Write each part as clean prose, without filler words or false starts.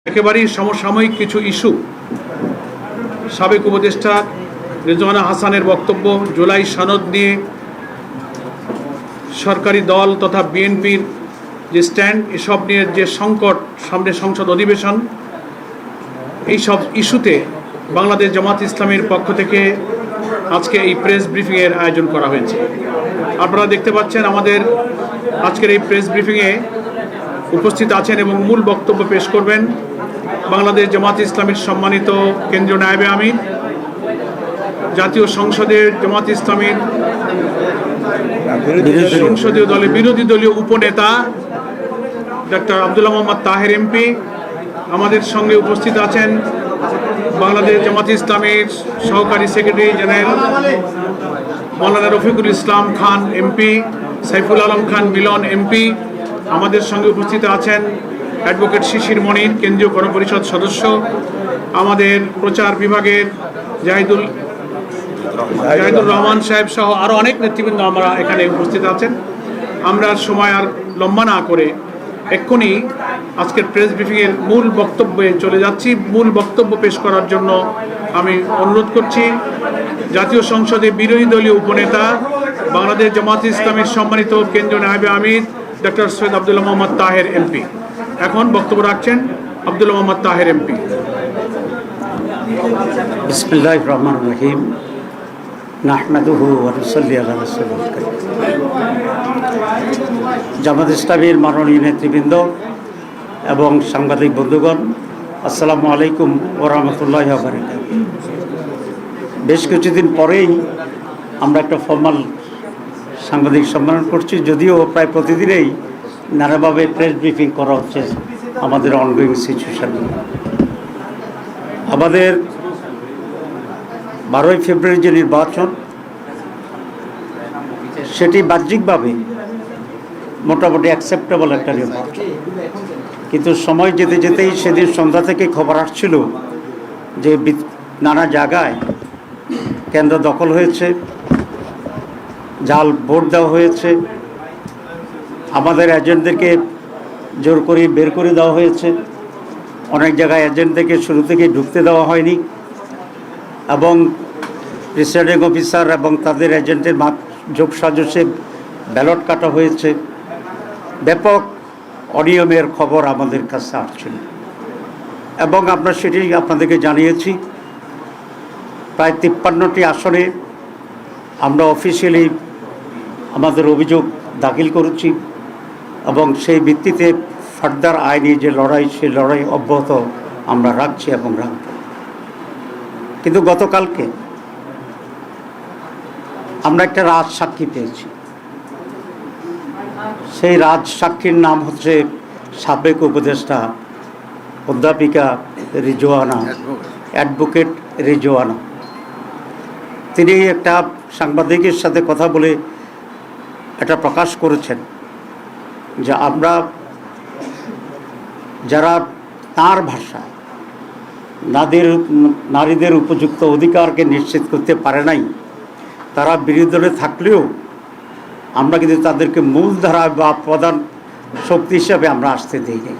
একেবারেই সমসাময়িক কিছু ইস্যু। সাবেক উপদেষ্টা রেজওয়ানা হাসানের বক্তব্য, জুলাই সনদ নিয়ে সরকারি দল তথা বিএনপির যে স্ট্যান্ড, এসব নিয়ে যে সংকট, সামনে সংসদ অধিবেশন, এই সব ইস্যুতে বাংলাদেশ জামাত ইসলামীর পক্ষ থেকে আজকে এই প্রেস ব্রিফিংয়ের আয়োজন করা হয়েছে। আপনারা দেখতে পাচ্ছেন আমাদের আজকের এই প্রেস ব্রিফিংয়ে উপস্থিত আছেন এবং মূল বক্তব্য পেশ করবেন বাংলাদেশ জামাত ইসলামীর সম্মানিত কেন্দ্রীয় নায়েবে আমির, জাতীয় সংসদের জামাত ইসলামীর সংসদীয় দলের বিরোধী দলীয় উপনেতা ডক্টর আব্দুল্লাহ মোহাম্মদ তাহের এমপি। আমাদের সঙ্গে উপস্থিত আছেন বাংলাদেশ জামাত ইসলামীর সহকারী সেক্রেটারি জেনারেল মৌলানা রফিকুল ইসলাম খান এমপি, সাইফুল আলম খান মিলন এমপি। আমাদের সঙ্গে উপস্থিত আছেন অ্যাডভোকেট শিশির মনির, কেন্দ্রীয় গণপরিষদ সদস্য। আমাদের প্রচার বিভাগের জাহিদুর রহমান সাহেব সহ আরও অনেক নেতৃবৃন্দ আমরা এখানে উপস্থিত আছেন। আমরা সময় আর লম্বা না করে এক্ষুনি আজকের প্রেস ব্রিফিংয়ের মূল বক্তব্যে চলে যাচ্ছি। মূল বক্তব্য পেশ করার জন্য আমি অনুরোধ করছি জাতীয় সংসদে বিরোধী দলীয় উপনেতা বাংলাদেশ জামাত ইসলামীর সম্মানিত কেন্দ্রীয় নায়েবে আমির ডক্টর সৈয়দ আব্দুল্লাহ মোহাম্মদ তাহের এমপি। এখন বক্তব্য রাখছেন আব্দুল্লাহ মোহাম্মদ তাহের এমপি। বিসমিল্লাহির রহমানির রহিম। নাহমাদুহু ওয়া নুসাল্লি আলা রাসূলিল কারীম। জামাত ইসলামীর মাননীয় নেতৃবৃন্দ এবং সাংবাদিক বন্ধুগণ, আসসালামু আলাইকুম ওয়া রাহমাতুল্লাহি ওয়া বারাকাতুহু। বেশ কিছুদিন পরেই আমরা একটা ফর্মাল সাংবাদিক সম্মেলন করছি, যদিও প্রায় প্রতিদিনেই নানাভাবে প্রেস ব্রিফিং করা হচ্ছে আমাদের অনগোয়িং সিচুয়েশন। আমাদের 12ই ফেব্রুয়ারি যে নির্বাচন, সেটি বাহ্যিকভাবে মোটামুটি অ্যাকসেপ্টেবল একটা নির্বাচন, কিন্তু সময় যেতে যেতেই সেদিন সন্ধ্যা থেকে খবর আসছিল যে নানা জায়গায় কেন্দ্র দখল হয়েছে, জাল ভোট দেওয়া হয়েছে, আমাদের এজেন্টদেরকে জোর করে বের করে দেওয়া হয়েছে, অনেক জায়গায় এজেন্টদেরকে শুরু থেকে ঢুকতে দেওয়া হয়নি, এবং প্রিসাইডিং অফিসার এবং তাদের এজেন্টের যোগসাজশে ব্যালট কাটা হয়েছে। ব্যাপক অনিয়মের খবর আমাদের কাছে আসছিল এবং আমরা সেটি আপনাদেরকে জানিয়েছি। প্রায় 53টি আসনে আমরা অফিসিয়ালি আমাদের অভিযোগ দাখিল করেছি এবং সেই ভিত্তিতে ফার্দার আইনি যে লড়াই, সেই লড়াই অব্যাহত আমরা রাখছি এবং রাখব। কিন্তু গতকালকে আমরা একটা রাজ সাক্ষী পেয়েছি। সেই রাজ সাক্ষীর নাম হচ্ছে সাবেক উপদেষ্টা অধ্যাপিকা রিজওয়ানা, অ্যাডভোকেট রিজওয়ানা। তিনি একটা সাংবাদিকের সাথে কথা বলে এটা প্রকাশ করেছেন যে আমরা যারা তার ভাষায় নারীদের উপযুক্ত অধিকারকে নিশ্চিত করতে পারে নাই, তারা বিরোধী দলে থাকলেও আমরা কিন্তু তাদেরকে মূলধারা বা প্রধান শক্তি হিসাবে আমরা আসতে দিই নাই।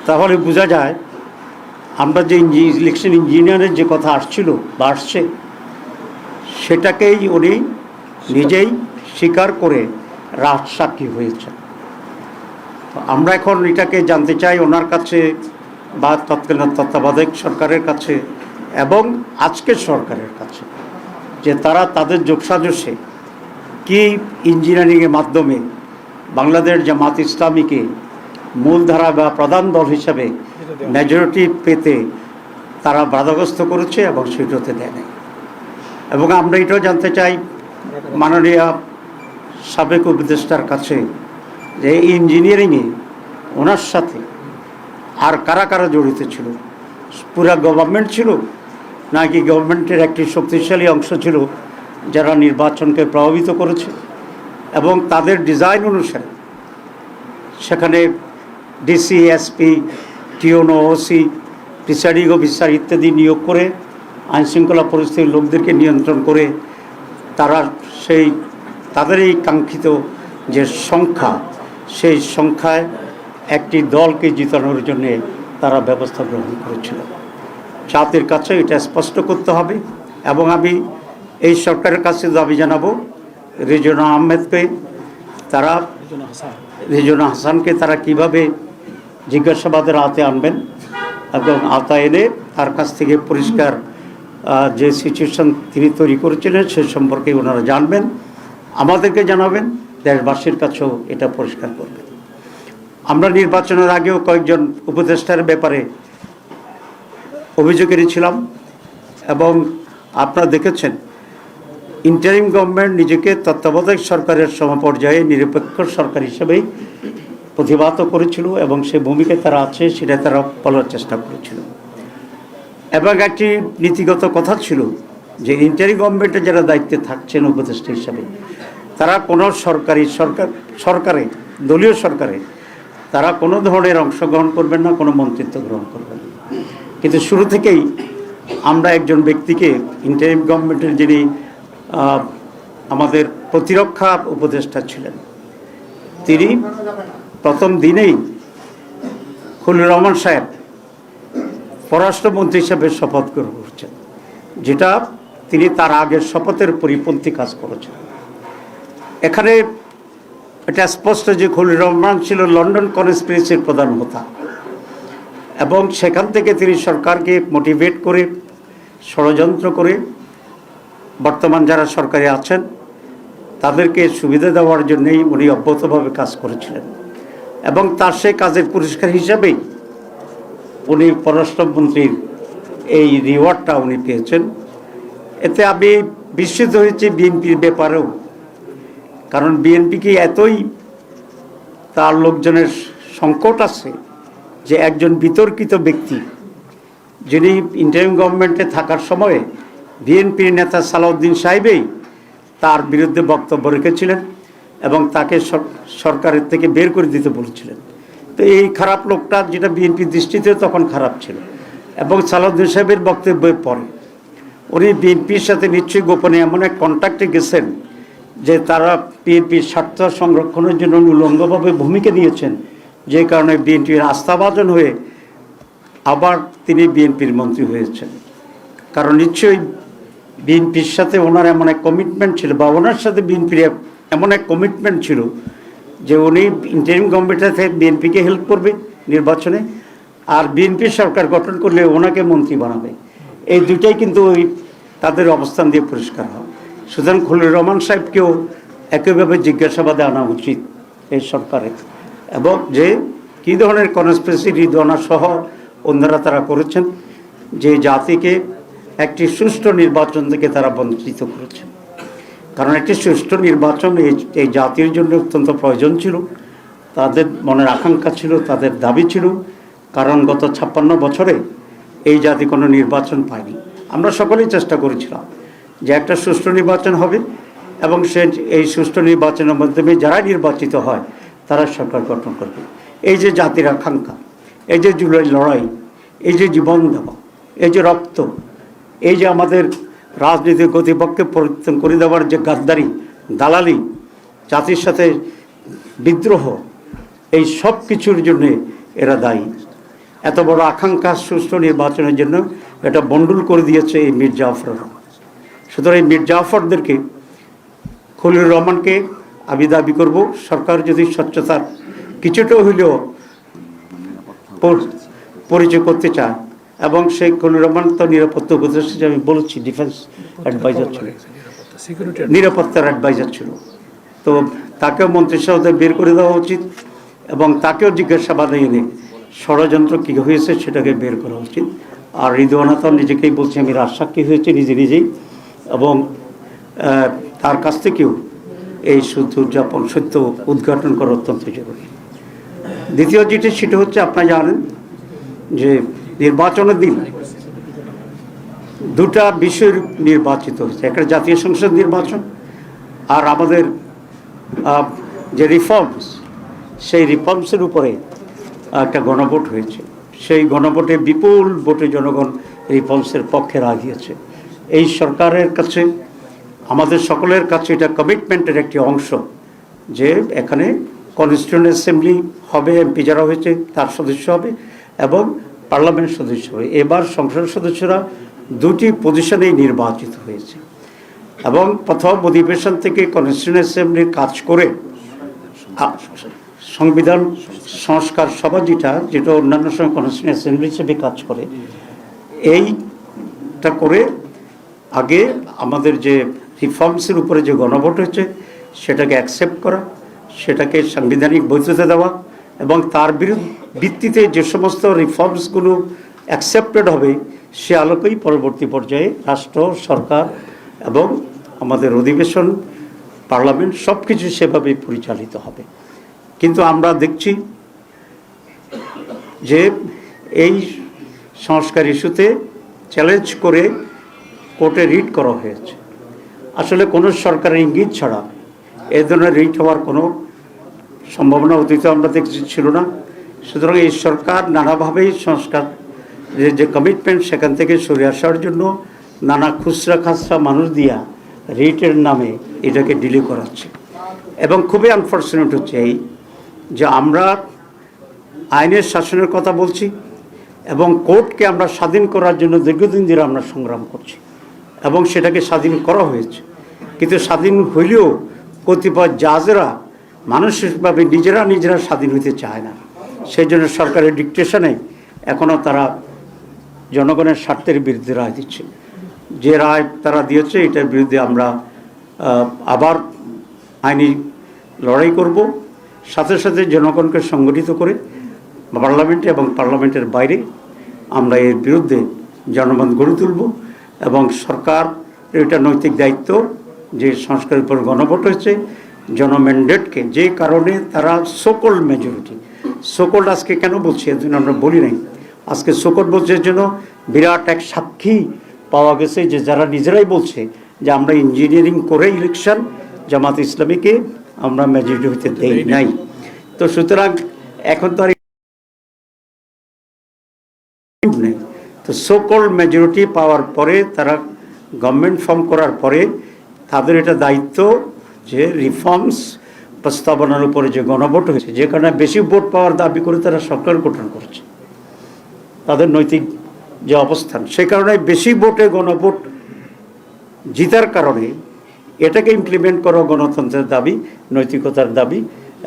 তাহলে বোঝা যায় আমরা যে ইলেকশন ইঞ্জিনিয়ারের যে কথা আসছিল বা আসছে, সেটাকেই উনি নিজেই স্বীকার করে রাজসাক্ষী হয়েছেন। আমরা এখন এটাকে জানতে চাই ওনার কাছে বা তৎকালীন তত্ত্বাবধায়ক সরকারের কাছে এবং আজকের সরকারের কাছে, যে তারা তাদের যোগসাজশে কি ইঞ্জিনিয়ারিংয়ের মাধ্যমে বাংলাদেশ জামাত ইসলামীকে মূলধারা বা প্রধান দল হিসাবে মেজরিটি পেতে তারা বাধাগ্রস্ত করেছে এবং সেটাতে দেয় নাই। এবং আমরা এটাও জানতে চাই মাননীয় সাবেক উপদেষ্টার কাছে যে ইঞ্জিনিয়ারিংয়ে ওনার সাথে আর কারা কারা জড়িত ছিল, পুরা গভর্নমেন্ট ছিল নাকি গভর্নমেন্টের একটি শক্তিশালী অংশ ছিল যারা নির্বাচনকে প্রভাবিত করেছে, এবং তাদের ডিজাইন অনুসারে সেখানে ডিসি, এসপি, টিওনো, ওসি, প্রিসাইডিং অফিসার ইত্যাদি নিয়োগ করে আইনশৃঙ্খলা পরিস্থিতির লোকদেরকে নিয়ন্ত্রণ করে তারা তাদের এই কাঙ্ক্ষিত যে সংখ্যা, সেই সংখ্যায় একটি দলকে জিতানোর জন্য তারা ব্যবস্থা গ্রহণ করেছিল। জাতির কাছে এটা স্পষ্ট করতে হবে এবং আমি এই সরকারের কাছে দাবি জানাবো রিজওয়ানা আহমেদকে, তারা রিজওয়ানা হাসানকে তারা কিভাবে জিজ্ঞাসাবাদের আওতায় আনবেন এবং আওতায় এনে তার কাছ থেকে পরিষ্কার যে সিচুয়েশন তিনি তৈরি করেছিলেন সে সম্পর্কে ওনারা জানবেন, আমাদেরকে জানাবেন, দেশবাসীর কাছেও এটা পরিষ্কার করবেন। আমরা নির্বাচনের আগেও কয়েকজন উপদেষ্টার ব্যাপারে অভিযোগ এনেছিলাম এবং আপনারা দেখেছেন ইন্টারিম গভর্নমেন্ট নিজেকে তত্ত্বাবধায়ক সরকারের সমপর্যায়ে নিরপেক্ষ সরকার হিসেবেই প্রতিবাদ করেছিল এবং সে ভূমিকায় তারা আছে সেটা তারা বলার চেষ্টা করেছিল। এবং একটি নীতিগত কথা ছিল যে ইন্টারিম গভর্নমেন্টে যারা দায়িত্বে থাকছেন উপদেষ্টা হিসাবে তারা কোনো সরকারে দলীয় সরকারে তারা কোনো ধরনের অংশগ্রহণ করবেন না, কোনো মন্ত্রিত্ব গ্রহণ করবেন না। কিন্তু শুরু থেকেই আমরা একজন ব্যক্তিকে ইন্টারিম গভর্নমেন্টের যিনি আমাদের প্রতিরক্ষা উপদেষ্টা ছিলেন তিনি প্রথম দিনেই খলিলুর রহমান সাহেব পররাষ্ট্রমন্ত্রী হিসেবে শপথ গ্রহণ করছেন, যেটা তিনি তার আগের শপথের পরিপন্থী কাজ করেছেন। এখানে এটা স্পষ্ট যে খলিলুর রহমান ছিল লন্ডন কনস্পিরেসির প্রধান হোতা এবং সেখান থেকে তিনি সরকারকে মোটিভেট করে ষড়যন্ত্র করে বর্তমান যারা সরকারে আছেন তাদেরকে সুবিধা দেওয়ার জন্যই উনি অব্যাহতভাবে কাজ করেছিলেন এবং তার সেই কাজের পুরস্কার হিসাবেই উনি পররাষ্ট্রমন্ত্রীর এই রিওয়ার্ডটা উনি পেয়েছেন। এতে আমি বিস্মিত হয়েছি বিএনপির ব্যাপারেও, কারণ বিএনপিকে এতই তার লোকজনের সংকট আছে যে একজন বিতর্কিত ব্যক্তি যিনি ইন্টারিম গভর্নমেন্টে থাকার সময়ে বিএনপির নেতা সালাউদ্দিন সাহেবই তার বিরুদ্ধে বক্তব্য রেখেছিলেন এবং তাকে সরকারের থেকে বের করে দিতে বলেছিলেন। তো এই খারাপ লোকটা, যেটা বিএনপির দৃষ্টিতে তখন খারাপ ছিল, এবং সালাউদ্দিন সাহেবের বক্তব্যের পরে উনি বিএনপির সাথে নিশ্চয়ই গোপনে এমন এক কন্ট্যাক্টে গেছেন যে তারা বিএনপির স্বার্থ সংরক্ষণের জন্য উলঙ্গভাবে ভূমিকা নিয়েছেন, যে কারণে বিএনপির আস্থাভাজন হয়ে আবার তিনি বিএনপির মন্ত্রী হয়েছেন। কারণ নিশ্চয়ই বিএনপির সাথে ওনার এমন এক কমিটমেন্ট ছিল, বা ওনার সাথে বিএনপির এমন এক কমিটমেন্ট ছিল যে উনি ইন্টারিম গভর্নমেন্টের থেকে বিএনপিকে হেল্প করবে নির্বাচনে, আর বিএনপি সরকার গঠন করলে ওনাকে মন্ত্রী বানাবে। এই দুটাই কিন্তু ওই তাদের অবস্থান দিয়ে পরিষ্কার হয়। সুতরাং খলিলুর রহমান সাহেবকেও একইভাবে জিজ্ঞাসাবাদে আনা উচিত এই সরকারের, এবং যে কী ধরনের কনস্পিরেসি রিজওয়ানা সহ অন্যরা তারা করেছেন, যে জাতিকে একটি সুষ্ঠু নির্বাচন থেকে তারা বঞ্চিত করেছেন। কারণ একটি সুষ্ঠু নির্বাচন এই জাতির জন্য অত্যন্ত প্রয়োজন ছিল, তাদের মনের আকাঙ্ক্ষা ছিল, তাদের দাবি ছিল। কারণ গত 56 বছরে এই জাতি কোনো নির্বাচন পায়নি। আমরা সকলেই চেষ্টা করেছিলাম যে একটা সুষ্ঠু নির্বাচন হবে এবং এই সুষ্ঠু নির্বাচনের মাধ্যমে যারা নির্বাচিত হয় তারা সরকার গঠন করবে। এই যে জাতির আকাঙ্ক্ষা, এই যে জুলাই লড়াই, এই যে জীবন দেওয়া, এই যে রক্ত, এই যে আমাদের রাজনীতির গতিপক্ষে পরিবর্তন করে দেওয়ার যে গাদ্দারি, দালালি, জাতির সাথে বিদ্রোহ, এই সব কিছুর জন্যে এরা দায়ী। এত বড় আকাঙ্ক্ষা সুষ্ঠু নির্বাচনের জন্য এটা বন্ডুল করে দিয়েছে এই মীর জাফররা। সুতরাং এই মীর জাফরদেরকে, খলিলুর রহমানকে আমি দাবি করব, সরকার যদি স্বচ্ছতার কিছুটা হইলেও পরিচয় করতে চায়, এবং সেই খলিলুর রহমান তো নিরাপত্তা উপদেষ্টা, আমি বলেছি ডিফেন্স অ্যাডভাইজার ছিল, নিরাপত্তার অ্যাডভাইজার ছিল, তো তাকেও মন্ত্রিসভাতে বের করে দেওয়া উচিত এবং তাকেও জিজ্ঞাসাবাদে এনে ষড়যন্ত্র কী হয়েছে সেটাকে বের করা উচিত। আর রিজওয়ানা তো নিজেকেই বলছে আমি রাজসাক্ষী হয়েছি নিজেই, এবং তার কাছ থেকেও এই সত্য উদযাপন, সত্য উদ্ঘাটন করা অত্যন্ত জরুরি। দ্বিতীয় যেটি সেটা হচ্ছে, আপনারা জানেন যে নির্বাচনের দিন দুটা বিষয় নির্বাচিত হয়েছে, একটা জাতীয় সংসদ নির্বাচন আর আমাদের যে রিফর্মস, সেই রিফর্মসের উপরে একটা গণভোট হয়েছে। সেই গণভোটে বিপুল ভোটে জনগণ রিফর্মসের পক্ষে রায় দিয়েছে। এই সরকারের কাছে, আমাদের সকলের কাছে এটা কমিটমেন্টের একটি অংশ যে এখানে কনস্টিটিউয়েন্ট অ্যাসেম্বলি হবে, এমপি যারা হয়েছে তার সদস্য হবে এবং পার্লামেন্ট সদস্য হবে। এবার সংসদ সদস্যরা দুটি পজিশনেই নির্বাচিত হয়েছে এবং প্রথম অধিবেশন থেকে কনস্টিটিউয়েন্ট অ্যাসেম্বলির কাজ করে সংবিধান সংস্কার সভা যেটা অন্যান্য সময় কনস্টিটিউয়েন্ট অ্যাসেম্বলি হিসেবে কাজ করে, এইটা করে আগে আমাদের যে রিফর্মসের উপরে যে গণভোট হয়েছে সেটাকে অ্যাকসেপ্ট করা, সেটাকে সাংবিধানিক বৈধতা দেওয়া এবং তার ভিত্তিতে যে সমস্ত রিফর্মসগুলো অ্যাকসেপ্টেড হবে সে আলোকেই পরবর্তী পর্যায়ে রাষ্ট্র, সরকার এবং আমাদের অধিবেশন, পার্লামেন্ট সব কিছু সেভাবেই পরিচালিত হবে। কিন্তু আমরা দেখছি যে এই সংস্কার ইস্যুতে চ্যালেঞ্জ করে কোর্টে রিট করা হয়েছে। আসলে কোনো সরকারের ইঙ্গিত ছাড়া এই ধরনের রিট হওয়ার কোনো সম্ভাবনা অতীতে আমরা দেখছি ছিল না। সুতরাং এই সরকার নানাভাবেই সংস্কার যে কমিটমেন্ট সেখান থেকে সরে আসার জন্য নানা খুচরা খাসরা মানুষ দিয়া রিটের নামে এটাকে ডিলে করাচ্ছে এবং খুবই আনফর্চুনেট হচ্ছে এই যে আমরা আইনের শাসনের কথা বলছি এবং কোর্টকে আমরা স্বাধীন করার জন্য দীর্ঘদিন ধরে আমরা সংগ্রাম করছি এবং সেটাকে স্বাধীন করা হয়েছে। কিন্তু স্বাধীন হইলেও কতিপয় জাজেরা মানসিকভাবে নিজেরা স্বাধীন হইতে চায় না। সেই জন্য সরকারের ডিকটেশনে এখনও তারা জনগণের স্বার্থের বিরুদ্ধে রায় দিচ্ছে। যে রায় তারা দিয়েছে এটার বিরুদ্ধে আমরা আবার আইনি লড়াই করব, সাথে সাথে জনগণকে সংগঠিত করে পার্লামেন্টে এবং পার্লামেন্টের বাইরে আমরা এর বিরুদ্ধে জনমত গড়ে তুলব এবং সরকার এটা নৈতিক দায়িত্ব যে সংস্কারের উপর গণভোট হয়েছে জনম্যান্ডেটকে, যে কারণে তারা সোকল্ড মেজরিটি, সোকল্ড আজকে কেন বলছি এর জন্য আমরা বলি নাই, আজকে সোকল্ড বলছে এর জন্য বিরাট এক সাক্ষী পাওয়া গেছে যে যারা নিজেরাই বলছে যে আমরা ইঞ্জিনিয়ারিং করে ইলেকশন জামাত ইসলামীকে আমরা মেজরিটি হইতে দেই নাই। তো সুতরাং এখন তো আর নেই। তো সোকল্ড মেজরিটি পাওয়ার পরে তারা গভর্নমেন্ট ফর্ম করার পরে তাদের এটা দায়িত্ব যে রিফর্মস প্রস্তাবনার উপরে যে গণভোট হয়েছে, যে কারণে বেশি ভোট পাওয়ার দাবি করে তারা সরকার গঠন করছে, তাদের নৈতিক যে অবস্থান সেই কারণে বেশি ভোটে গণভোট জিতার কারণে এটাকে ইমপ্লিমেন্ট করা গণতন্ত্রের দাবি, নৈতিকতার দাবি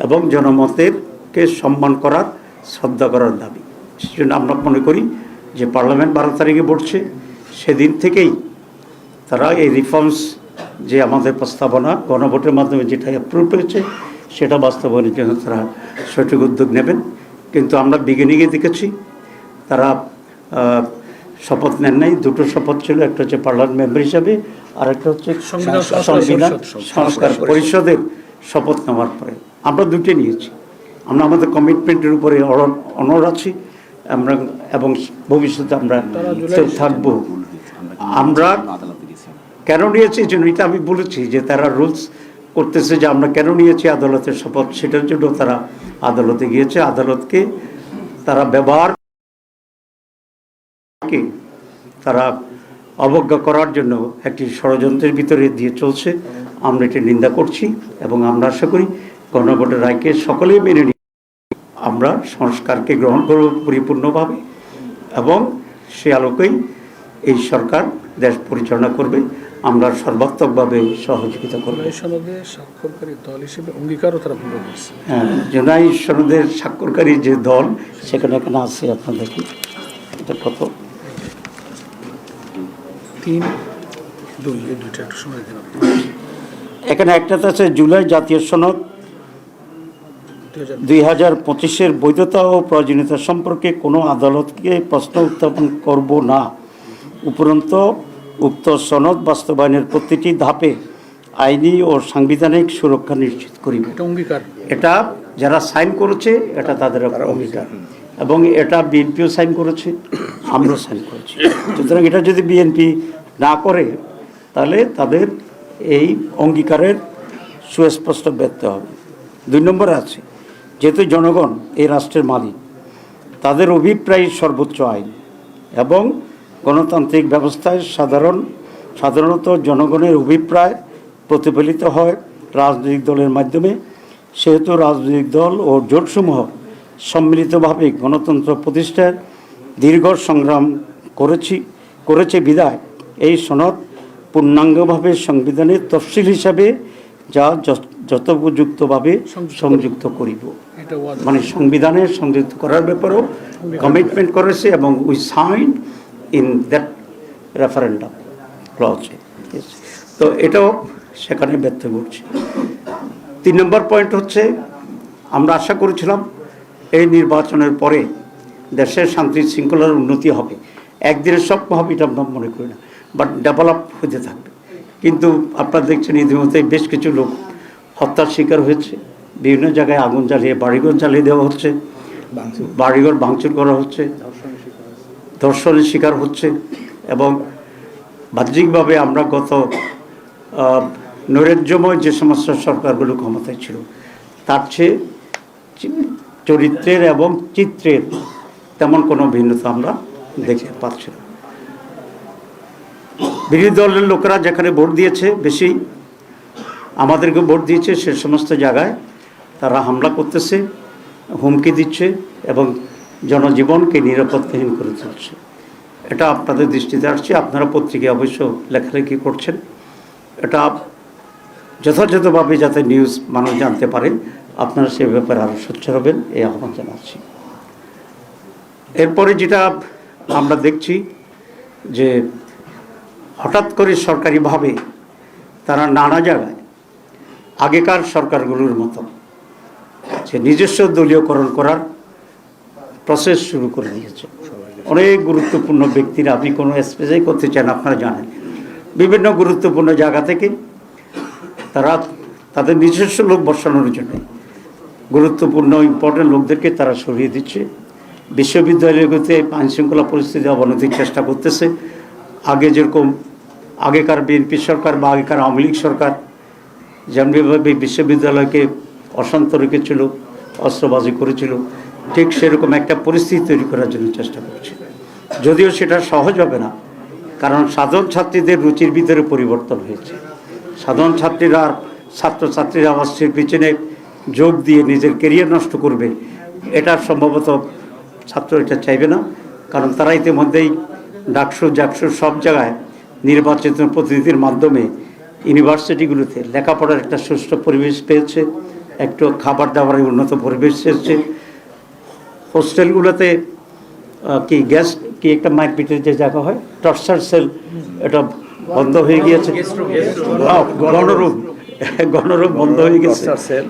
এবং জনমতেরকে সম্মান করার, শ্রদ্ধা করার দাবি। সেজন্য আমরা মনে করি যে পার্লামেন্ট 12 তারিখে বসছে, সেদিন থেকেই তারা এই রিফর্মস যে আমাদের প্রস্তাবনা গণভোটের মাধ্যমে যেটা অ্যাপ্রুভ হয়েছে সেটা বাস্তবায়নের জন্য তারা সঠিক উদ্যোগ নেবেন। কিন্তু আমরা বিগিনিংয়ে দেখেছি তারা শপথ নেন নাই। দুটো শপথ ছিল, একটা হচ্ছে পার্লামেন্ট মেম্বার হিসাবে আর একটা হচ্ছে সংবিধান সংস্কার পরিষদের শপথ নেওয়ার পরে। আমরা দুটো নিয়েছি, আমরা আমাদের কমিটমেন্টের উপরে অনড় আছি আমরা এবং ভবিষ্যতে আমরা থাকবো। আমরা কেন নিয়েছি এই জন্য এটা আমি বলেছি যে তারা রুলস করতেছে যে আমরা কেন নিয়েছি আদালতের শপথ, সেটার জন্য তারা আদালতে গিয়েছে। আদালতকে তারা ব্যবহার তারা অবজ্ঞা করার জন্য একটি ষড়যন্ত্রের ভিতরে দিয়ে চলছে। আমরা এটি নিন্দা করছি এবং আমরা আশা করি গণভোটের রায়কে সকলেই মেনে নিয়ে আমরা সংস্কারকে গ্রহণ করব পরিপূর্ণভাবে এবং সে আলোকেই এই সরকার দেশ পরিচালনা করবে। আমরা সর্বাত্মকভাবে সহযোগিতা করব। স্বাক্ষরকারী দল হিসেবে অঙ্গীকারও তারা ভঙ্গ করছে। হ্যাঁ, জুলাই সনদের স্বাক্ষরকারী যে দল সেখানে এখানে আছে, আপনার দেখি এটা কত 3-2 এই দুইটা একটু সময় দিন। এখানে একটাতে আছে জুলাই জাতীয় সনদ 2025-এর বৈধতা ও প্রয়োজনীয়তা সম্পর্কে কোনো আদালতকে প্রশ্ন উত্থাপন করব না, উপরন্তু উক্ত সনদ বাস্তবায়নের প্রতিটি ধাপে আইনি ও সাংবিধানিক সুরক্ষা নিশ্চিত করিবে। এটা যারা সাইন করেছে এটা তাদের অঙ্গীকার এবং এটা বিএনপিও সাইন করেছে, আমরাও সাইন করেছি। সুতরাং এটা যদি বিএনপি না করে তাহলে তাদের এই অঙ্গীকারের সুস্পষ্ট ব্যর্থ হবে। 2 নম্বরে আছে যেহেতু জনগণ এই রাষ্ট্রের মালিক, তাদের অভিপ্রায় সর্বোচ্চ আইন এবং গণতান্ত্রিক ব্যবস্থায় সাধারণত জনগণের অভিপ্রায় প্রতিফলিত হয় রাজনৈতিক দলের মাধ্যমে। সেহেতু রাজনৈতিক দল ও জোটসমূহ সম্মিলিতভাবে গণতন্ত্র প্রতিষ্ঠার দীর্ঘ সংগ্রাম করেছে বিধায় এই সনদ পূর্ণাঙ্গভাবে সংবিধানের তফসিল হিসাবে যা যথোপযুক্তভাবে সংযুক্ত করিব। মানে সংবিধানের সংযুক্ত করার ব্যাপারেও কমিটমেন্ট করেছে এবং we sign in that referendum clause. তো এটাও সেখানে ব্যর্থ ঘটছে। 3 নম্বর পয়েন্ট হচ্ছে, আমরা আশা করেছিলাম এই নির্বাচনের পরে দেশের শান্তি শৃঙ্খলার উন্নতি হবে। একদিনের স্বপ্ন হবে এটা আমরা মনে করি না, বাট ডেভেলপ হতে থাকবে। কিন্তু আপনারা দেখছেন ইতিমধ্যে বেশ কিছু লোক হত্যার শিকার হয়েছে, বিভিন্ন জায়গায় আগুন জ্বালিয়ে বাড়িঘর জ্বালিয়ে দেওয়া হচ্ছে, বাড়িঘর ভাঙচুর করা হচ্ছে, ধর্ষণের শিকার হচ্ছে। এবং বাহ্যিকভাবে আমরা গত নৈরাজ্যময় যে সমস্ত সরকারগুলো ক্ষমতায় ছিল তার চেয়ে চরিত্রের এবং চিত্রের তেমন কোনো ভিন্নতা আমরা দেখতে পাচ্ছি না। বিরোধী দলের লোকেরা যেখানে ভোট দিয়েছে, বেশি আমাদেরকে ভোট দিয়েছে, সে সমস্ত জায়গায় তারা হামলা করতেছে, হুমকি দিচ্ছে এবং জনজীবনকে নিরাপত্তাহীন করে তুলছে। এটা আপনাদের দৃষ্টিতে আসছে, আপনারা পত্রিকায় অবশ্য লেখালেখি করছেন। এটা যথাযথভাবে যাতে নিউজ মানুষ জানতে পারে, আপনারা সে ব্যাপারে আরও সোচ্চার হবেন, এই আহ্বান জানাচ্ছি। এরপরে যেটা আমরা দেখছি যে হঠাৎ করে সরকারিভাবে তারা নানা জায়গায় আগেকার সরকারগুলোর মতো যে নিজস্ব দলীয়করণ করার প্রসেস শুরু করে দিয়েছে। অনেক গুরুত্বপূর্ণ ব্যক্তিরা, আপনি কোনো স্পেসে করতে চান আপনারা জানেন, বিভিন্ন গুরুত্বপূর্ণ জায়গা থেকে তারা তাদের নিজস্ব লোক বসানোর জন্য গুরুত্বপূর্ণ ইম্পর্টেন্ট লোকদেরকে তারা সরিয়ে দিচ্ছে। বিশ্ববিদ্যালয়গুলোতে আইনশৃঙ্খলা পরিস্থিতি অবনতির চেষ্টা করতেছে। আগে যেরকম আগেকার বিএনপি সরকার বা আগেকার আওয়ামী লীগ সরকার যেমনিভাবে বিশ্ববিদ্যালয়কে অশান্ত রেখেছিল, অস্ত্রবাজি করেছিল, ঠিক সেরকম একটা পরিস্থিতি তৈরি করার জন্য চেষ্টা করছে। যদিও সেটা সহজ হবে না, কারণ সাধারণ ছাত্রীদের রুচির ভিতরে পরিবর্তন হয়েছে। সাধারণ ছাত্রীরা ছাত্রছাত্রীরা অস্ত্রের পিছনে যোগ দিয়ে নিজের কেরিয়ার নষ্ট করবে, এটা সম্ভবত ছাত্র এটা চাইবে না। কারণ তারা ইতিমধ্যেই ডাকসু জাকসু সব জায়গায় নির্বাচিত প্রতিনিধির মাধ্যমে ইউনিভার্সিটিগুলোতে লেখাপড়ার একটা সুষ্ঠু পরিবেশ পেয়েছে, একটু খাবার দাবারের উন্নত পরিবেশ পেয়েছে। হোস্টেলগুলোতে কি গ্যাস কি একটা মারপিটের যে জায়গা হয়, টর্চার সেল, এটা বন্ধ হয়ে গিয়েছে, গণরূপ বন্ধ হয়ে গেছে।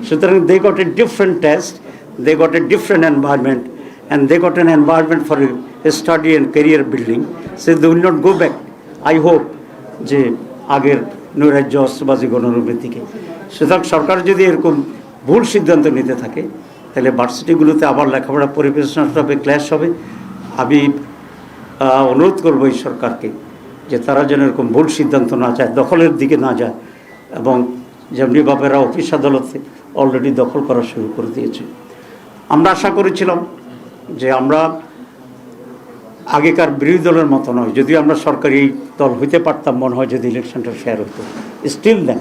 সুতরাং they got a different test, they got a different environment, and they got an environment for a study and career building, so they will not go back, I hope, যে আগের নৈরাজ্য অস্ত্রবাজি গণরূপের দিকে। সুতরাং সরকার যদি এরকম ভুল সিদ্ধান্ত নিতে থাকে, তাহলে ভার্সিটিগুলোতে আবার লেখাপড়া পরিবেশ নষ্ট হবে, ক্লাস হবে। আমি অনুরোধ করবো এই সরকারকে যে তারা যেন এরকম ভুল সিদ্ধান্ত না যায়, দখলের দিকে না যায়। এবং যেমনি বাপেরা অফিস আদালতে অলরেডি দখল করা শুরু করে দিয়েছে। আমরা আশা করেছিলাম যে আমরা আগেকার বিরোধী দলের মতো নয়, যদিও আমরা সরকারি দল হইতে পারতাম মনে হয় যদি ইলেকশনটা ফেয়ার হতো, স্টিল দেন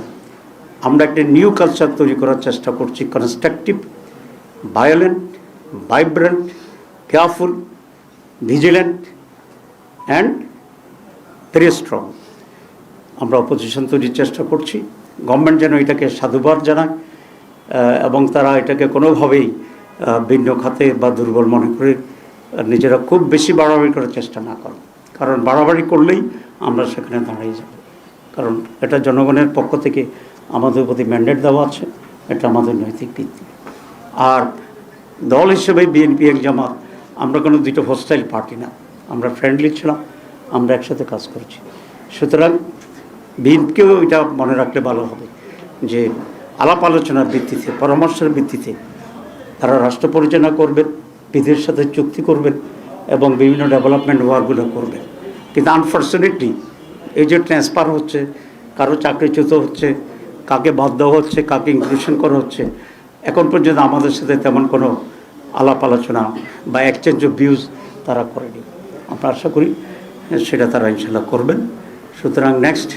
আমরা একটা নিউ কালচার তৈরি করার চেষ্টা করছি, constructive, violent, vibrant, careful, vigilant and very strong. আমরা অপোজিশন তৈরির চেষ্টা করছি। গভর্নমেন্ট যেন এটাকে সাধুবাদ জানায় এবং তারা এটাকে কোনোভাবেই ভিন্ন খাতে বা দুর্বল মনে করে নিজেরা খুব বেশি বাড়াবাড়ি করার চেষ্টা না করে। কারণ বাড়াবাড়ি করলেই আমরা সেখানে দাঁড়িয়ে যাব। কারণ এটা জনগণের পক্ষ থেকে আমাদের প্রতি ম্যান্ডেট দেওয়া আছে, এটা আমাদের নৈতিক ভিত্তি। আর দল হিসেবে বিএনপি এক জামাত আমরা কোনো দুটো হোস্টাইল পার্টি না, আমরা ফ্রেন্ডলি ছিলাম, আমরা একসাথে কাজ করছি। সুতরাং বিএনপিকেও এটা মনে রাখলে ভালো হবে যে আলাপ আলোচনার ভিত্তিতে, পরামর্শের ভিত্তিতে তারা রাষ্ট্র পরিচালনা করবেন, বিদেশের সাথে চুক্তি করবেন এবং বিভিন্ন ডেভেলপমেন্ট ওয়ার্কগুলো করবেন। কিন্তু আনফর্চুনেটলি এই যে ট্রান্সফার হচ্ছে, কারো চাকরিচ্যুত হচ্ছে, কাকে বাদ দেওয়া হচ্ছে, কাকে ইনক্লুশন করা হচ্ছে, এখন পর্যন্ত আমাদের সাথে তেমন কোনো আলাপ আলোচনা বা এক্সচেঞ্জ অফ ভিউজ তারা করেনি। আমরা আশা করি সেটা তারা ইনশাল্লাহ করবেন। সুতরাং নেক্সট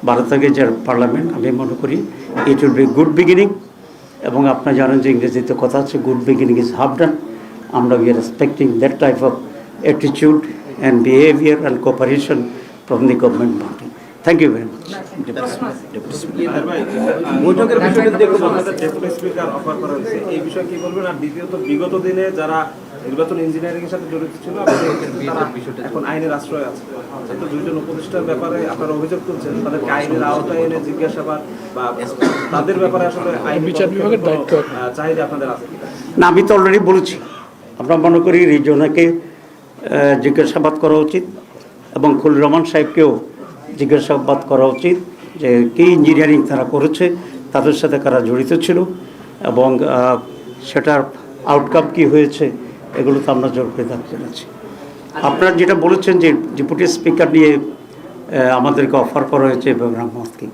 12 তারিখে যে পার্লামেন্ট, আমি মনে করি it will be good beginning এবং আপনারা জানেন যে ইংরেজিতে কথা আছে, good beginning is half done. আমরা we are expecting that type of attitude and behaviour and cooperation from the government body. Thank you very much. বৈঠকের বিষয়টা দেখুন, আপনাদের ডেপুটি স্পিকার অফার করা হয়েছে, এই বিষয়ে কি বলবেন? আর দ্বিতীয়ত, বিগত দিনে যারা নির্বাচন ইঞ্জিনিয়ারিং এর সাথে জড়িত ছিল তারা এখন আইনের আশ্রয় আছে, তো দুইজন উপদেষ্টার ব্যাপারে আপনারা অভিযোগ তুলছেন, তাদেরকে আইনের আওতায় এনে জিজ্ঞাসাবাদ বা তাদের ব্যাপারে আসলে আইন বিচার বিভাগের দায়িত্ব চাহিদা আপনাদের আছে কিনা? না, আমি তো অলরেডি বলেছি, আমরা মনে করি রিজওয়ানাকে জিজ্ঞাসাবাদ করা উচিত এবং খলিল রহমান সাহেবকেও জিজ্ঞাসাবাদ করা উচিত যে কী ইঞ্জিনিয়ারিং তারা করেছে, তাদের সাথে কারা জড়িত ছিল এবং সেটার আউটকাম কী হয়েছে, এগুলো তো আমরা জোর করে দাবি জানাচ্ছি। আপনারা যেটা বলেছেন যে ডেপুটি স্পিকার নিয়ে আমাদেরকে অফার করা হয়েছে ইব্রাহিম মোহাম্মদকে,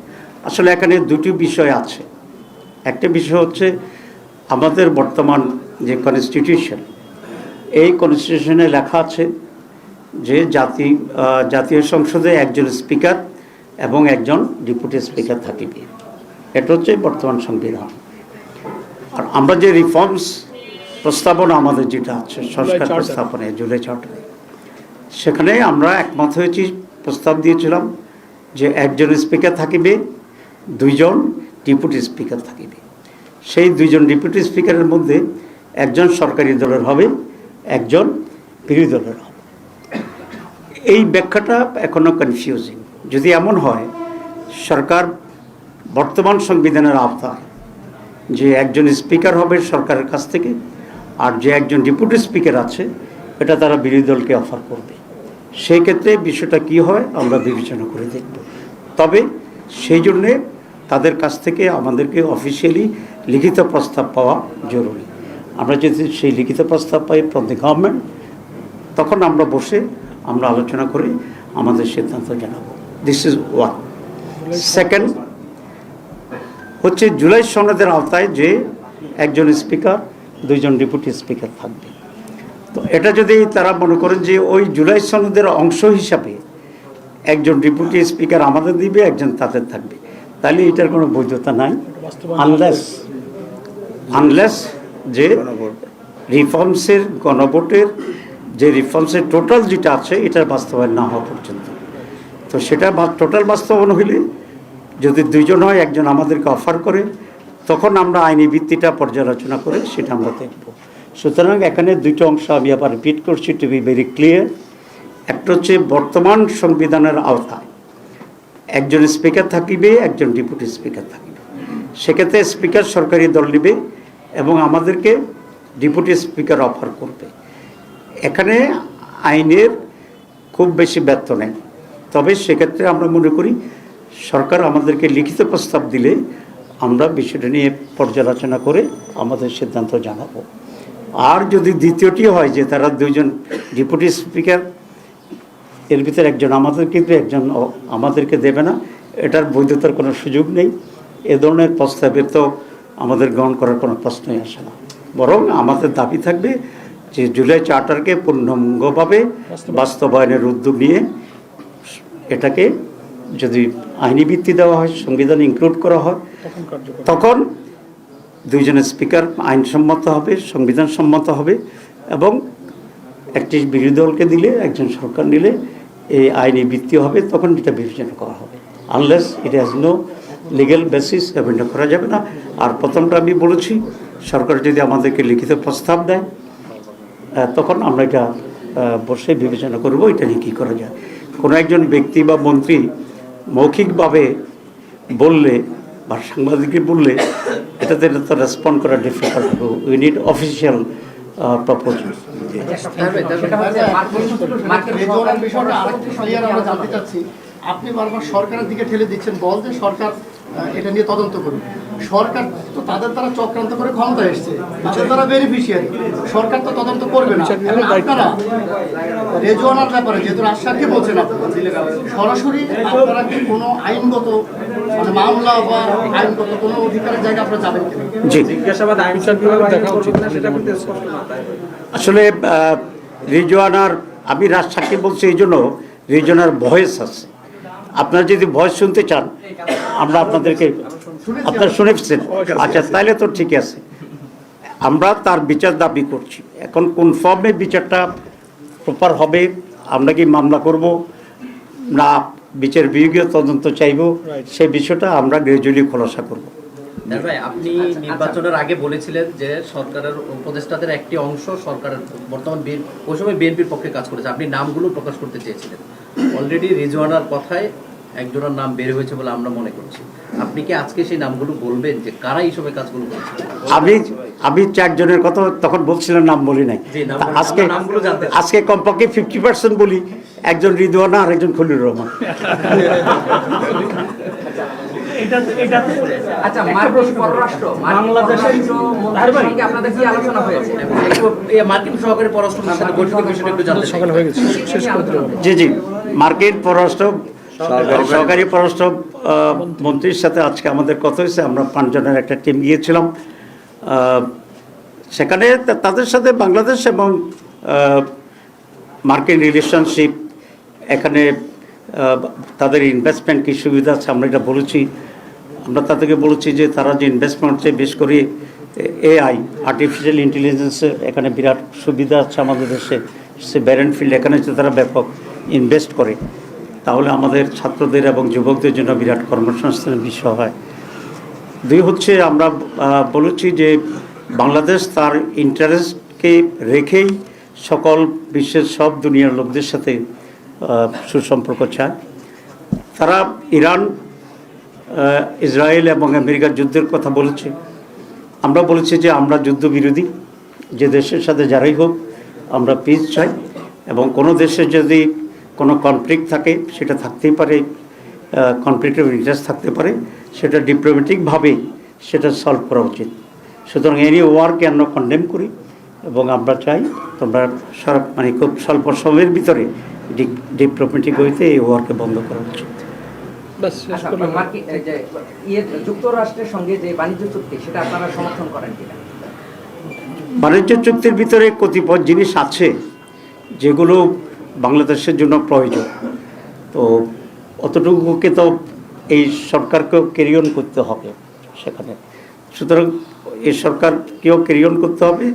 আসলে এখানে দুটি বিষয় আছে। একটা বিষয় হচ্ছে আমাদের বর্তমান যে কনস্টিটিউশন, এই কনস্টিটিউশনে লেখা আছে যে জাতীয় সংসদে একজন স্পিকার এবং একজন ডেপুটি স্পিকার থাকিবে, এটা হচ্ছে বর্তমান সংবিধান। আর আমরা যে রিফর্মস প্রস্তাবনা আমাদের যেটা আছে, সংস্কার প্রস্তাবনায় জুলাই চার্টারে, সেখানে আমরা একমত হয়েছি, প্রস্তাব দিয়েছিলাম যে একজন স্পিকার থাকিবে, দুইজন ডেপুটি স্পিকার থাকিবে। সেই দুইজন ডেপুটি স্পিকারের মধ্যে একজন সরকারি দলের হবে, একজন বিরোধী দলের হবে। এই ব্যাখ্যাটা এখনও কনফিউজিং। যদি এমন হয় সরকার বর্তমান সংবিধানের আওতায় যে একজন স্পিকার হবে সরকারের কাছ থেকে, আর যে একজন ডেপুটি স্পিকার আছে এটা তারা বিরোধী দলকে অফার করবে, সেই ক্ষেত্রে বিষয়টা কী হয় আমরা বিবেচনা করে দেখব। তবে সেই জন্যে তাদের কাছ থেকে আমাদেরকে অফিসিয়ালি লিখিত প্রস্তাব পাওয়া জরুরি। আমরা যদি সেই লিখিত প্রস্তাব পাই ফ্রম দি গভর্নমেন্ট, তখন আমরা বসে আমরা আলোচনা করে আমাদের সিদ্ধান্ত জানাবো। This is one. সেকেন্ড হচ্ছে জুলাই সনদের আওতায় যে একজন স্পিকার, দুইজন ডেপুটি স্পিকার থাকবে। তো এটা যদি তারা মনে করেন যে ওই জুলাই সনদের অংশ হিসাবে একজন ডেপুটি স্পিকার আমাদের দিবে, একজন তাদের থাকবে, তাহলে এটার কোনো বৈধতা নাই, আনলেস যে রিফর্মসের গণভোটের যে রিফর্মসের টোটাল যেটা আছে এটার বাস্তবায়ন না হওয়া পর্যন্ত। তো সেটা টোটাল বাস্তবায়ন হইলে যদি দুইজন হয়, একজন আমাদেরকে অফার করে, তখন আমরা আইনি ভিত্তিটা পর্যালোচনা করে সেটা আমরা দেখব। সুতরাং এখানে দুটো অংশ আমি আবার রিপিট করছি টু বি ভেরি ক্লিয়ার। একটা হচ্ছে বর্তমান সংবিধানের আওতায় একজন স্পিকার থাকিবে, একজন ডেপুটি স্পিকার থাকিবে। সেক্ষেত্রে স্পিকার সরকারি দল নেবে এবং আমাদেরকে ডেপুটি স্পিকার অফার করবে। এখানে আইনের খুব বেশি ব্যর্থ নেই, তবে সেক্ষেত্রে আমরা মনে করি সরকার আমাদেরকে লিখিত প্রস্তাব দিলে আমরা বিষয়টা নিয়ে পর্যালোচনা করে আমাদের সিদ্ধান্ত জানাবো। আর যদি দ্বিতীয়টি হয় যে তারা দুইজন ডেপুটি স্পিকার, এর ভিতরে একজন আমাদের কিন্তু একজন আমাদেরকে দেবে না, এটার বৈধতার কোনো সুযোগ নেই। এ ধরনের প্রস্তাবের তো আমাদের গ্রহণ করার কোনো প্রশ্নই আসে না। বরং আমাদের দাবি থাকবে যে জুলাই চার্টারকে পূর্ণাঙ্গভাবে বাস্তবায়নের উদ্যোগ নিয়ে এটাকে যদি আইনি ভিত্তি দেওয়া হয়, সংবিধান ইনক্লুড করা হয়, তখন দুইজনের স্পিকার আইনসম্মত হবে, সংবিধান সম্মত হবে এবং একটি বিরোধী দলকে দিলে, একজন সরকার নিলে এই আইনি ভিত্তি হবে, তখন এটা বিবেচনা করা হবে। Unless it has no legal basis, এটা করা যাবে না। আর প্রথমটা আমি বলেছি, সরকার যদি আমাদেরকে লিখিত প্রস্তাব দেয় তখন আমরা এটা বসে বিবেচনা করব এটা নিয়ে কী করা যায়। কোনো একজন ব্যক্তি বা মন্ত্রী মৌখিকভাবে বললে বা সাংবাদিককে বললে এটাতে তো রেসপন্ড করা difficult. We need official proposal. আপনি বারবার সরকারের দিকে ঠেলে দিচ্ছেন, বল যে সরকার এটা নিয়ে তদন্ত করুন। সরকার তো তাদের দ্বারা চক্রান্ত করে ক্ষমতা এসছে, তাদের দ্বারা বেনিফিশিয়ারি, সরকার তো তদন্ত করবে না। আপনারা রেজওয়ানার ব্যাপারে যেহেতু রাজশাহী বলছেন, আপনারা সরাসরি আপনারা কি কোনো আইনগত মানে মামলা বা আইনগত কোনো অধিকারের জায়গা আপনারা যাবেন কিনা? জি, জিজ্ঞাসাবাদ আইন বিচার বিভাগ দেখা উচিত না, সেটা কিন্তু স্পষ্ট না। আসলে রিজওয়ানার, আমি রাজশাহী বলছি এই জন্য রিজওয়ানার ভয়েস আছে। আপনারা যদি ভয়েস শুনতে চান আমরা আপনাদেরকে আপনারা শুনেছেন? আচ্ছা, তাহলে তো ঠিক আছে। আমরা তার বিচার দাবি করছি। এখন কোন ফর্মে বিচারটা প্রপার হবে, আমরা কি মামলা করব না বিচার বিভাগীয় তদন্ত চাইব, সেই বিষয়টা আমরা গ্রাজুয়ালি খোলাসা করব। ভাই, আপনি নির্বাচনের আগে বলেছিলেন যে সরকারের উপদেষ্টাদের একটি অংশ সরকারের বর্তমান ওই সময় বিএনপির পক্ষে কাজ করেছে, আপনি নামগুলো প্রকাশ করতে চেয়েছিলেন। অলরেডি রিজওয়ানার কথায় একজনের নাম বের হয়েছে বলে আমরা মনে করছি। আপনি কি আজকে সেই নামগুলো বলবেন যে কারা এই সময় কাজগুলো করেছে? আমি 4 জনের কথা তখন বলছিলাম, নাম বলি নাই। আজকে কমপক্ষে 50% বলি, একজন রিদওয়ানা আর একজন খলিলুর রহমান। আচ্ছা, মার্কিন পররাষ্ট্র মন্ত্রীর সঙ্গে আপনাদের কি আলোচনা হয়েছে? মার্কিন সহকারী পররাষ্ট্রের সাথে বৈঠকের বিষয়টা একটু জানতে চাই। জি, মার্কিন সহকারী পররাষ্ট্র মন্ত্রীর সাথে আজকে আমাদের কথা হয়েছে। আমরা 5 জনের একটা টিম গিয়েছিলাম সেখানে। তাদের সাথে বাংলাদেশ এবং মার্কিন রিলেশনশিপ, এখানে তাদের ইনভেস্টমেন্ট কী সুবিধা আছে আমরা এটা বলেছি। আমরা তাদেরকে বলেছি যে তারা যে ইনভেস্টমেন্ট হচ্ছে, বেশ করে এআই, আর্টিফিশিয়াল ইন্টেলিজেন্সের এখানে বিরাট সুবিধা আছে আমাদের দেশে। সে ব্যারেন ফিল্ড, এখানে যে তারা ব্যাপক ইনভেস্ট করে, তাহলে আমাদের ছাত্রদের এবং যুবকদের জন্য বিরাট কর্মসংস্থানের বিষয় হয়। 2 হচ্ছে আমরা বলেছি যে বাংলাদেশ তার ইন্টারেস্টকে রেখেই সকল বিশ্বের সব দুনিয়ার লোকদের সাথে সুসম্পর্ক চায়। তারা ইরান, ইসরায়েল এবং আমেরিকার যুদ্ধের কথা বলেছে। আমরা বলেছি যে আমরা যুদ্ধবিরোধী, যে দেশের সাথে যারাই হোক আমরা পিস চাই, এবং কোনো দেশে যদি কোনো কনফ্লিক্ট থাকে, সেটা থাকতেই পারে, কনফ্লিক্ট অফ ইন্টারেস্ট থাকতে পারে, সেটা ডিপ্লোম্যাটিকভাবে সেটা সলভ করা উচিত। সুতরাং এনি ওয়ারকে আমরা কন্ডেম করি, এবং আমরা চাই তোমরা মানে খুব স্বল্প সময়ের ভিতরে ডিপ্লোম্যাটিক হইতে এই ওয়ারকে বন্ধ করা উচিত। যুক্তরাষ্ট্রের সঙ্গে যে বাণিজ্য চুক্তি, সেটা আপনারা সমর্থন করেন কিনা? বাণিজ্য চুক্তির ভিতরে কতিপয় জিনিস আছে যেগুলো বাংলাদেশের জন্য প্রয়োজন, তো অতটুকুকে তো এই সরকারকেও ক্যারি অন করতে হবে সেখানে। সুতরাং এই সরকারকেও ক্যারি অন করতে হবে,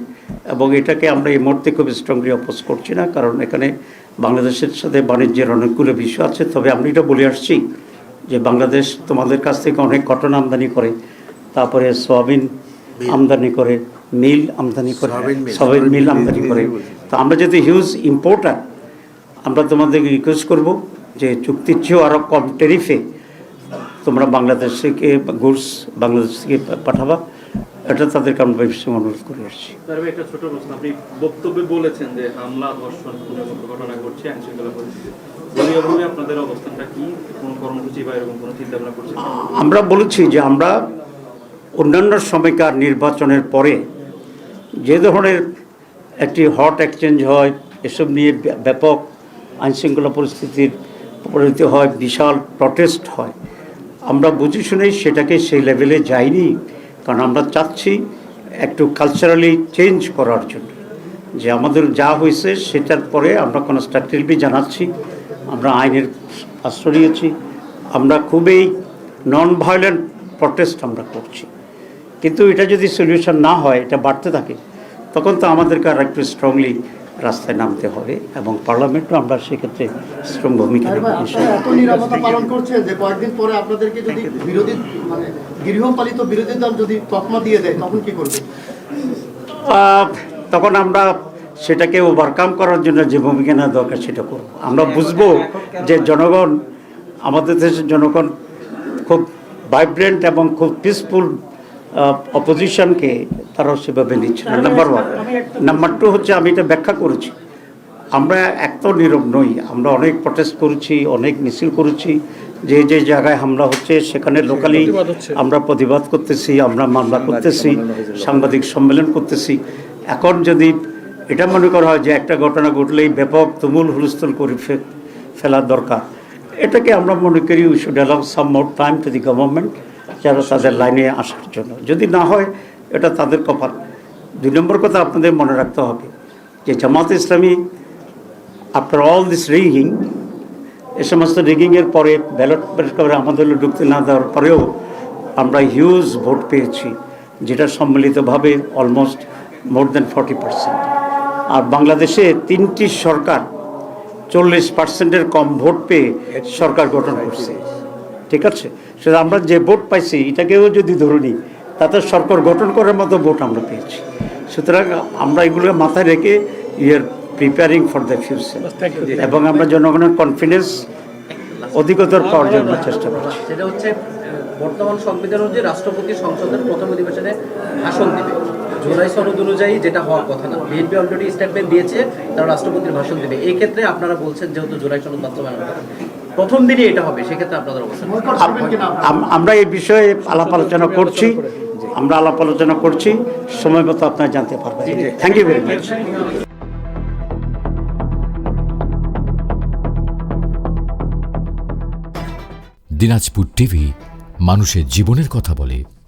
এবং এটাকে আমরা এই মুহূর্তে খুব স্ট্রংলি অপোজ করছি না, কারণ এখানে বাংলাদেশের সাথে বাণিজ্যের অনেকগুলো বিষয় আছে। তবে আমি এটা বলে আসছি যে বাংলাদেশ তোমাদের কাছ থেকে অনেক কটন আমদানি করে, তারপরে সয়াবিন আমদানি করে, মিল আমদানি করে, সয়াবিন মিল আমদানি করে। তো আমরা যদি হিউজ ইম্পোর্টার, আমরা তোমাদেরকে রিকোয়েস্ট করব যে চুক্তির চেয়েও আরও কম ট্যারিফে তোমরা বাংলাদেশ থেকে গুডস বাংলাদেশ থেকে পাঠাবা, এটা তাদেরকে আমরা ভীষণ অনুরোধ করে আসছি। একটা ছোট প্রশ্ন, আপনি বক্তব্যে বলেছেন যে হামলা, ধর্ষণ, ঘটনা ঘটছে, আইনশৃঙ্খলা পরিস্থিতি, দলীয়ভাবে আপনাদের অবস্থানটা কি? কোনো কর্মসূচি বা এরকম কোনো চিন্তা ভাবনা করছেন? আমরা বলেছি যে আমরা অন্যান্য সময়কার নির্বাচনের পরে যে ধরনের একটি হট এক্সচেঞ্জ হয়, এসব নিয়ে ব্যাপক আইনশৃঙ্খলা পরিস্থিতির পরিণতি হয়, বিশাল প্রটেস্ট হয়, আমরা বুঝে শুনেই সেটাকে সেই লেভেলে যাইনি। কারণ আমরা চাচ্ছি একটু কালচারালি চেঞ্জ করার জন্য, যে আমাদের যা হয়েছে সেটার পরে আমরা কনস্ট্রাকটিভলি জানাচ্ছি, আমরা আইনের আশ্রয় নিয়েছি, আমরা খুবই নন ভায়োলেন্ট প্রটেস্ট আমরা করছি। কিন্তু এটা যদি সলিউশন না হয়, এটা বাড়তে থাকে, তখন তো আমাদেরকে আর একটু স্ট্রংলি রাস্তায় নামতে হবে, এবং পার্লামেন্টও আমরা সেক্ষেত্রে স্ট্রং ভূমিকা নেব। এত নিরাপত্তা পালন করছে যে কয়েকদিন পরে আপনাদেরকে যদি বিরোধী মানে গৃহপালিত বিরোধী দল যদি তকমা দিয়ে দেয়, তখন কি করবে? তখন আমরা সেটাকে ওভারকাম করার জন্য যে ভূমিকা নেওয়া দরকার সেটা করব। আমরা বুঝবো যে জনগণ, আমাদের দেশের জনগণ খুব ভাইব্রেন্ট এবং খুব পিসফুল অপোজিশনকে তারা সেভাবে নিচ্ছে না, নাম্বার 1। নাম্বার 2 হচ্ছে, আমি এটা ব্যাখ্যা করেছি, আমরা এত নীরব নই, আমরা অনেক প্রটেস্ট করেছি, অনেক মিছিল করেছি, যে যে জায়গায় হামলা হচ্ছে সেখানে লোকালি আমরা প্রতিবাদ করতেছি, আমরা মামলা করতেছি, সাংবাদিক সম্মেলন করতেছি। এখন যদি এটা মনে করা হয় যে একটা ঘটনা ঘটলেই ব্যাপক তুমুল হুলস্থুল করে ফেলার দরকার, এটাকে আমরা মনে করি we should allow some more time to the government, যারা তাদের লাইনে আসার জন্য। যদি না হয়, এটা তাদের কপাল। 2 নম্বর কথা আপনাদের মনে রাখতে হবে যে Jamaat Islami after all this rigging, এ সমস্ত রিগিংয়ের পরে ব্যালট পেপারে আমাদের ঢুকতে না দেওয়ার পরেও আমরা হিউজ ভোট পেয়েছি, যেটা সম্মিলিতভাবে অলমোস্ট মোর দেন 40%। আর বাংলাদেশে 3টি সরকার 40%-এর কম ভোট পেয়ে সরকার গঠন করছে, ঠিক আছে? সেটা আমরা যে ভোট পাইছি এটাকেও যদি ধরে নিই, তাতে সরকার গঠন করার মতো ভোট আমরা পেয়েছি। সুতরাং আমরা এগুলো মাথায় রেখে are preparing for the future, এবং আমরা জনগণের কনফিডেন্স অধিকতর পাওয়ার জন্য চেষ্টা করছি। সেটা হচ্ছে বর্তমান সংবিধান অনুযায়ী রাষ্ট্রপতি সংসদের প্রথম অধিবেশনে ভাষণ দেবে। জুলাই সনদ অনুযায়ী যেটা হওয়ার কথা না, বিএনপি অলরেডি স্টেটমেন্ট দিয়েছে তারা রাষ্ট্রপতির ভাষণ দেবে। এই ক্ষেত্রে আপনারা বলছেন যেহেতু জুলাই সনদ বাস্তবায়ন হবে, প্রথম দিনই এটা হবে, সেক্ষেত্রে আপনাদের অবস্থা বয়কট করবেন কিনা আপনারা? আমরা এই বিষয়ে আলাপ আলোচনা করছি, সময় মতো আপনারা জানতে পারবেন। Thank you very much. Dinajpur TV মানুষের জীবনের কথা বলে।